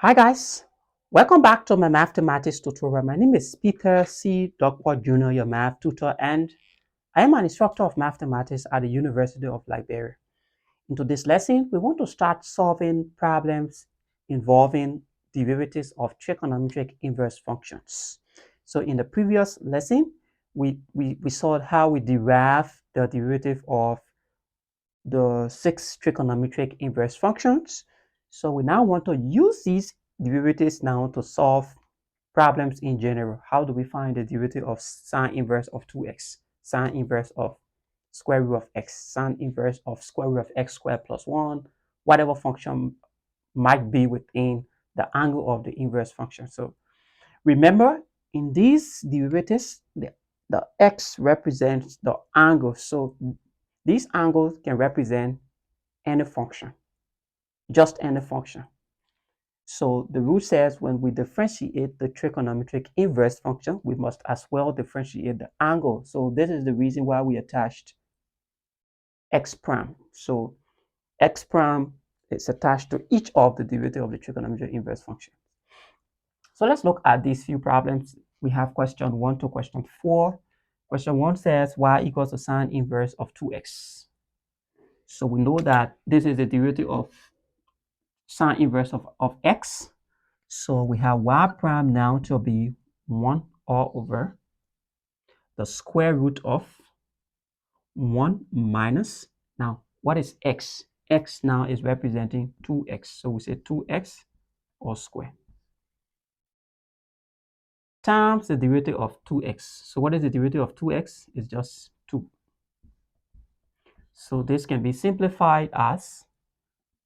Hi guys, welcome back to my mathematics tutorial. My name is Peter C. Dogpot Jr., your math tutor, and I am an instructor of mathematics at the University of Liberia. In today's lesson, we want to start solving problems involving derivatives of trigonometric inverse functions. So in the previous lesson, we saw how we derive the derivative of the 6 trigonometric inverse functions. So we now want to use these derivatives now to solve problems in general. How do we find the derivative of sine inverse of 2x, sine inverse of square root of x, sine inverse of square root of x squared plus 1, whatever function might be within the angle of the inverse function. So remember, in these derivatives, the x represents the angle. So these angles can represent any function, just any function. So the rule says when we differentiate the trigonometric inverse function, we must as well differentiate the angle. So this is the reason why we attached x prime. So x prime is attached to each of the derivative of the trigonometric inverse function. So let's look at these few problems. We have question 1 to question 4. Question 1 says y equals to sine inverse of 2x. So we know that this is the derivative of sine inverse of x. So we have y prime now to be 1 all over the square root of 1 minus. Now, what is x? X now is representing 2x. So we say 2x all square times the derivative of 2x. So what is the derivative of 2x? It's just 2. So this can be simplified as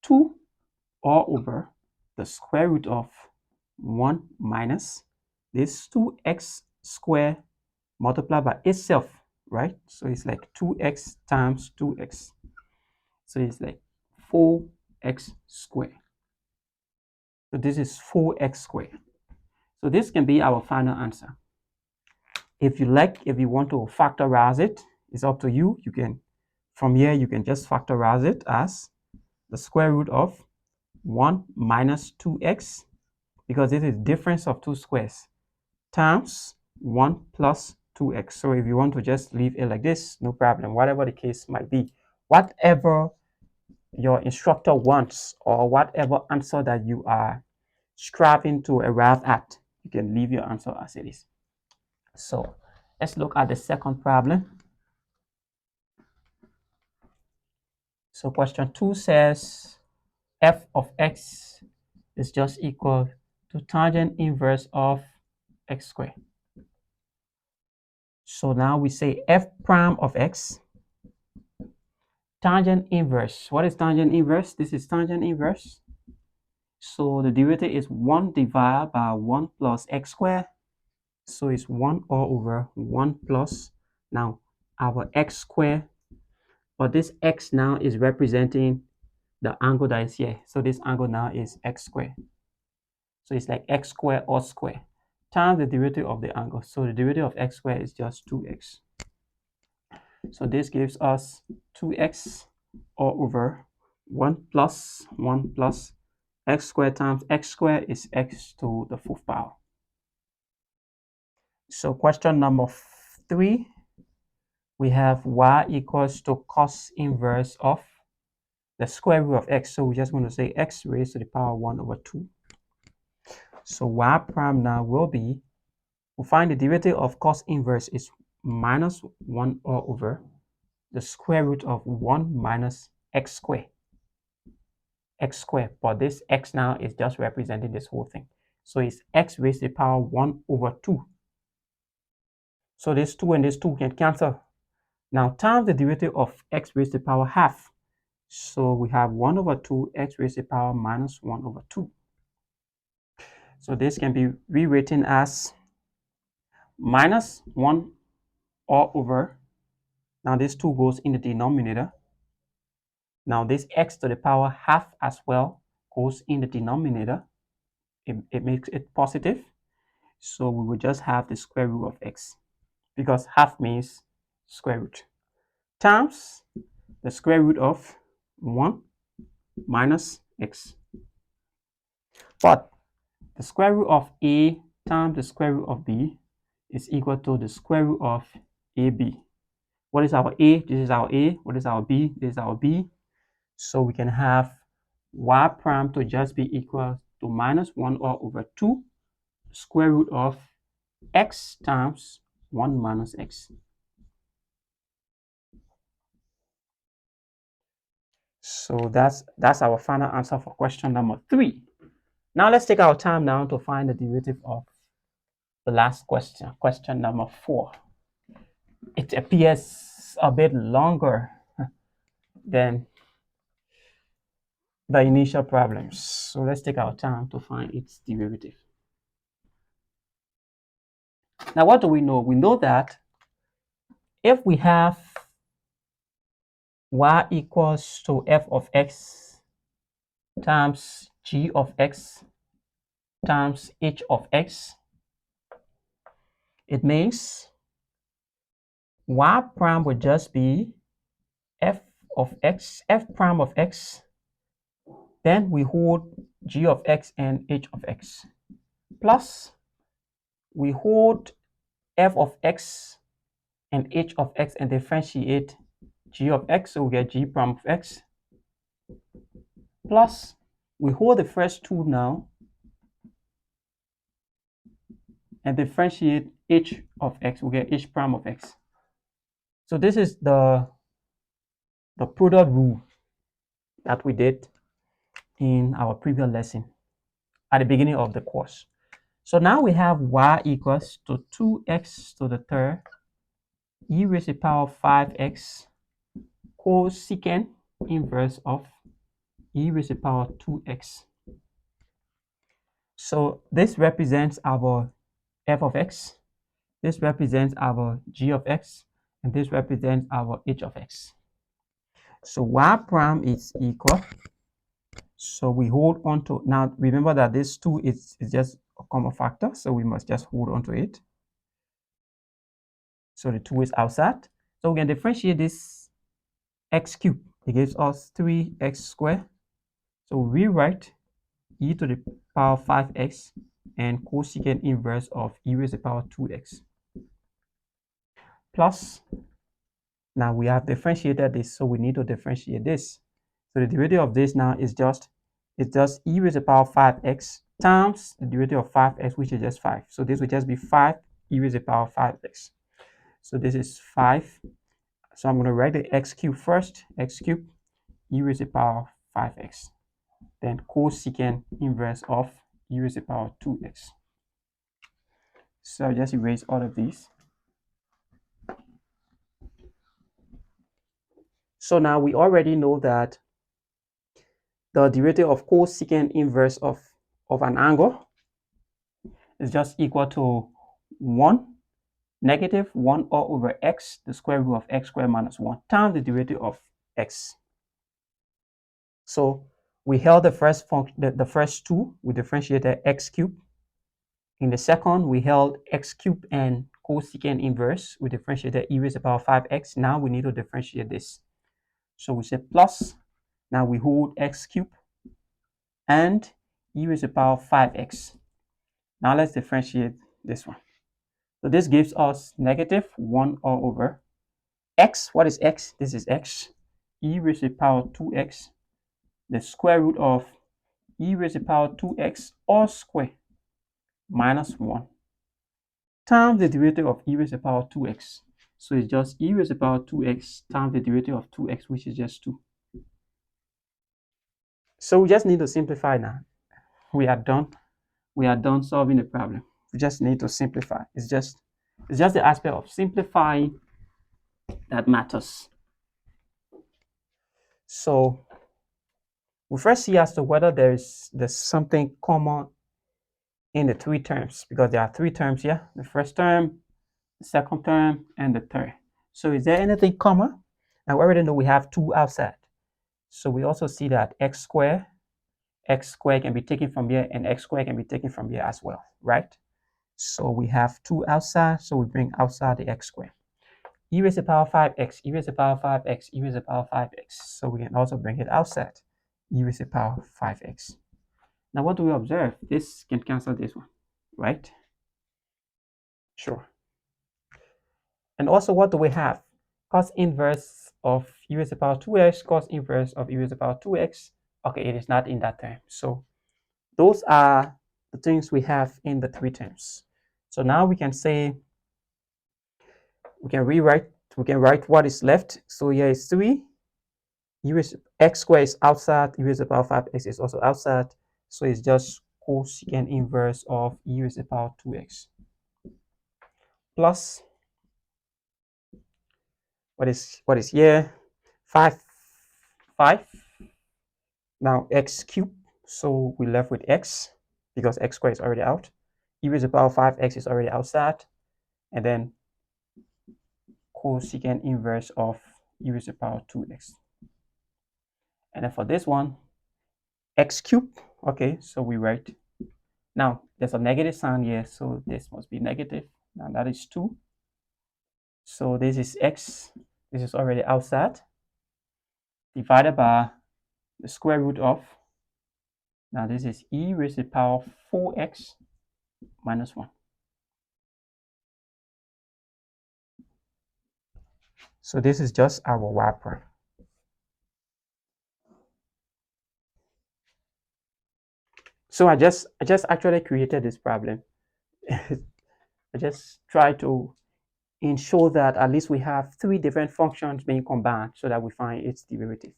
2 all over the square root of 1 minus this 2x squared multiplied by itself, right? So it's like 2x times 2x. So it's like 4x squared. So this is 4x squared. So this can be our final answer. If you like, if you want to factorize it, it's up to you. You can, from here, you can just factorize it as the square root of 1 minus 2x, because this is difference of two squares, times 1 plus 2x. So if you want to just leave it like this, no problem, whatever the case might be. Whatever your instructor wants or whatever answer that you are striving to arrive at, you can leave your answer as it is. So let's look at the second problem. So question 2 says f of x is just equal to tangent inverse of x squared. So now we say f prime of x, tangent inverse. What is tangent inverse? This is tangent inverse. So the derivative is 1 divided by 1 plus x squared. So it's 1 all over 1 plus, now our x squared, but this x now is representing the angle that is here. So this angle now is x squared. So it's like x squared all square times the derivative of the angle. So the derivative of x squared is just 2x. So this gives us 2x all over 1 plus x squared times x squared is x to the 4th power. So question number 3, we have y equals to cos inverse of the square root of x. So we're just going to say x raised to the power 1 over 2. So y prime now will be, we'll find the derivative of cos inverse is minus 1 all over the square root of 1 minus x squared. X squared, but this x now is just representing this whole thing. So it's x raised to the power 1 over 2. So this 2 and this 2 can cancel. Now times the derivative of x raised to the power half. So we have 1 over 2 x raised to the power minus 1 over 2. So this can be rewritten as minus 1 all over, now this 2 goes in the denominator. Now this x to the power half as well goes in the denominator. It makes it positive. So we will just have the square root of x, because half means square root, times the square root of 1 minus x. But the square root of a times the square root of b is equal to the square root of ab. What is our a? This is our a. What is our b? This is our b. So we can have y prime to just be equal to minus 1 all over 2 square root of x times 1 minus x. So that's our final answer for question number 3. Now let's take our time now to find the derivative of the last question, question number 4. It appears a bit longer than the initial problems. So let's take our time to find its derivative. Now what do we know? We know that if we have y equals to f of x times g of x times h of x, it means y prime would just be f of x, f prime of x, then we hold g of x and h of x, plus we hold f of x and h of x and differentiate g of x, so we get g prime of x, plus we hold the first two now and differentiate h of x, we get h prime of x. So this is the product rule that we did in our previous lesson at the beginning of the course. So now we have y equals to 2x to the third e raised to the power of 5x cosecant inverse of e raised to the power of 2x. So this represents our f of x, this represents our g of x, and this represents our h of x. So y prime is equal, so we hold on to, now remember that this 2 is just a common factor, so we must just hold on to it. So the 2 is outside. So we can differentiate this x cubed. It gives us 3x squared. So we rewrite e to the power 5x and cosecant inverse of e raised to the power 2x. Plus, now we have differentiated this, so we need to differentiate this. So the derivative of this now is just e raised to the power 5x times the derivative of 5x, which is just 5. So this will just be 5 e raised to the power 5x. So this is 5. So I'm going to write the x cubed first, x cubed e raised to the power 5x. Then cosecant inverse of e raised to the power 2x. So I'll just erase all of these. So now we already know that the derivative of cosecant inverse of an angle is just equal to 1 negative 1 all over x, the square root of x squared minus 1, times the derivative of x. So we held the first function, the first two, we differentiated x cubed. In the second, we held x cubed and cosecant inverse, we differentiated e raised to the power 5x. Now we need to differentiate this. So we say plus, now we hold x cubed and e raised to the power 5x. Now let's differentiate this one. So this gives us negative 1 all over x. What is x? This is x. E raised to the power 2x. The square root of e raised to the power 2x all square minus 1 times the derivative of e raised to the power 2x. So it's just e raised to the power 2x times the derivative of 2x, which is just 2. So we just need to simplify now. We are done solving the problem. We just need to simplify. It's just the aspect of simplifying that matters. So we first see as to whether there's something common in the three terms, because there are three terms here: the first term, the second term, and the third. So is there anything common? Now we already know we have 2 outside. So we also see that x squared can be taken from here, and x squared can be taken from here as well, right? So we have 2 outside, so we bring outside the x squared. E raised to the power 5x, e raised to the power 5x, e raised to the power 5x. So we can also bring it outside, e raised to the power 5x. Now, what do we observe? This can cancel this one, right? Sure. And also, what do we have? Cos inverse of e raised to the power 2x, cos inverse of e raised to the power 2x. Okay, it is not in that term. So those are the things we have in the three terms. So now we can say, we can write what is left. So here is 3. X squared is outside, e raised to the power 5x is also outside. So it's just cosecant inverse of e raised to the power 2x plus what is here? 5. Now x cubed. So we left with x because x squared is already out. E raised to the power 5x is already outside. And then cosecant inverse of e raised to the power 2x. And then for this one, x cubed. Okay, so we write. Now there's a negative sign here, so this must be negative. Now that is 2. So this is x. This is already outside. Divided by the square root of. Now this is e raised to the power 4x minus 1. So this is just our y prime. So I just actually created this problem. I just try to ensure that at least we have 3 different functions being combined so that we find its derivative.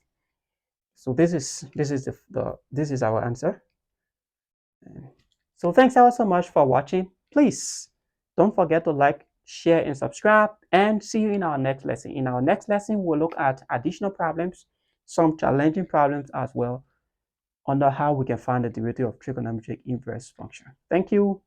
So this is our answer. So thanks ever so much for watching. Please don't forget to like, share, and subscribe, and see you in our next lesson. In our next lesson, we'll look at additional problems, some challenging problems as well, under how we can find the derivative of trigonometric inverse function. Thank you.